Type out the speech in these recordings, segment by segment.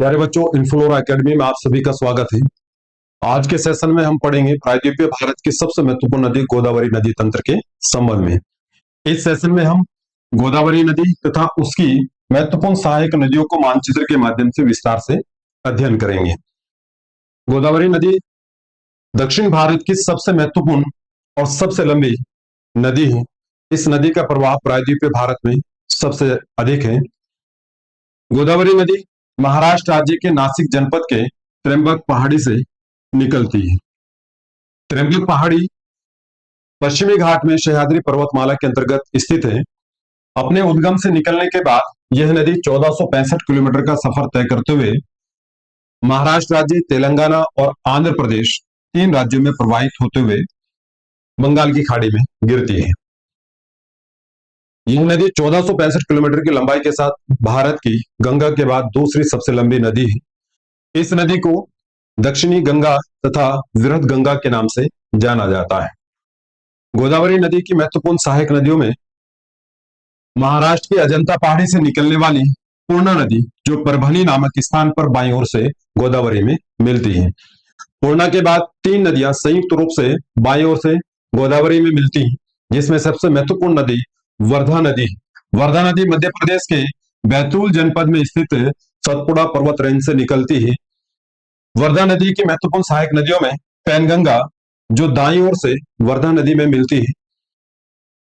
प्यारे बच्चों, इन्फ्लोरा एकेडमी में आप सभी का स्वागत है। आज के सेशन में हम पढ़ेंगे प्रायद्वीपीय भारत की सबसे महत्वपूर्ण नदी गोदावरी नदी तंत्र के संबंध में। इस सेशन में हम गोदावरी नदी तथा उसकी महत्वपूर्ण सहायक नदियों को मानचित्र के माध्यम से विस्तार से अध्ययन करेंगे। गोदावरी नदी दक्षिण भारत की सबसे महत्वपूर्ण और सबसे लंबी नदी है। इस नदी का प्रवाह प्रायद्वीपीय भारत में सबसे अधिक है। गोदावरी नदी महाराष्ट्र राज्य के नासिक जनपद के त्र्यंबक पहाड़ी से निकलती है। त्र्यंबक पहाड़ी पश्चिमी घाट में सह्याद्री पर्वतमाला के अंतर्गत स्थित है। अपने उद्गम से निकलने के बाद यह नदी 1465 किलोमीटर का सफर तय करते हुए महाराष्ट्र राज्य, तेलंगाना और आंध्र प्रदेश तीन राज्यों में प्रवाहित होते हुए बंगाल की खाड़ी में गिरती है। यह नदी 1465 किलोमीटर की लंबाई के साथ भारत की गंगा के बाद दूसरी सबसे लंबी नदी है। इस नदी को दक्षिणी गंगा तथा वृहद गंगा के नाम से जाना जाता है। गोदावरी नदी की महत्वपूर्ण सहायक नदियों में महाराष्ट्र की अजंता पहाड़ी से निकलने वाली पूर्णा नदी, जो परभनी नामक स्थान पर बाईं ओर से गोदावरी में मिलती है। पूर्णा के बाद तीन नदियां संयुक्त रूप से बाईं ओर से गोदावरी में मिलती हैं, जिसमें सबसे महत्वपूर्ण नदी वर्धा नदी। वर्धा नदी मध्य प्रदेश के बैतूल जनपद में स्थित सतपुड़ा पर्वत रेंज से निकलती है। वर्धा नदी की महत्वपूर्ण सहायक नदियों में पैनगंगा, जो दाईं ओर से वर्धा नदी में मिलती है।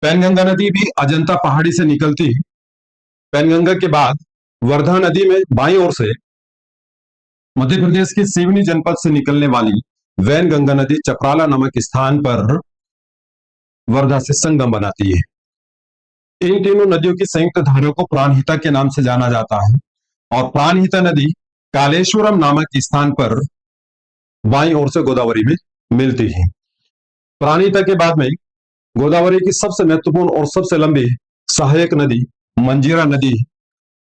पैनगंगा नदी भी अजंता पहाड़ी से निकलती है। पैनगंगा के बाद वर्धा नदी में बाईं ओर से मध्य प्रदेश के सिवनी जनपद से निकलने वाली वैनगंगा नदी चपराला नामक स्थान पर वर्धा से संगम बनाती है। इन तीनों नदियों की संयुक्त धारा को प्राणहिता के नाम से जाना जाता है और प्राणहिता नदी कालेश्वरम नामक स्थान पर बाईं ओर से गोदावरी में मिलती है। प्राणहिता के बाद में गोदावरी की सबसे महत्वपूर्ण और सबसे लंबी सहायक नदी मंजीरा नदी।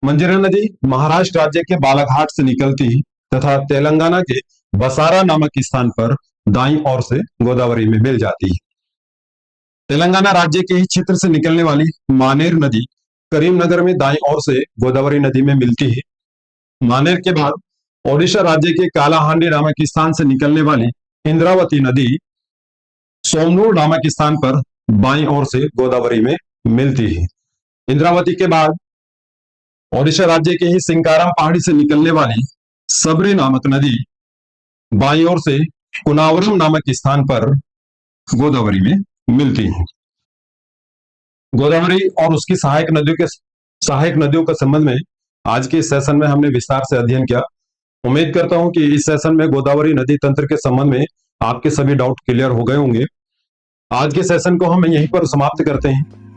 मंजीरा नदी महाराष्ट्र राज्य के बालाघाट से निकलती है तथा तेलंगाना के बसारा नामक स्थान पर दाईं ओर से गोदावरी में मिल जाती है। तेलंगाना राज्य के ही क्षेत्र से निकलने वाली मानेर नदी करीमनगर में दाईं ओर से गोदावरी नदी में मिलती है। मानेर के बाद ओडिशा राज्य के कालाहांडी नामक स्थान से निकलने वाली इंद्रावती नदी सोमनूर नामक स्थान पर बाईं ओर से गोदावरी में मिलती है। इंद्रावती के बाद ओडिशा राज्य के ही सिंकाराम पहाड़ी से निकलने वाली सबरी नामक नदी बाईं ओर से कुनावरम नामक स्थान पर गोदावरी में मिलती है। गोदावरी और उसकी सहायक नदियों के संबंध में आज के इस सेशन में हमने विस्तार से अध्ययन किया। उम्मीद करता हूं कि इस सेशन में गोदावरी नदी तंत्र के संबंध में आपके सभी डाउट क्लियर हो गए होंगे। आज के सेशन को हम यहीं पर समाप्त करते हैं।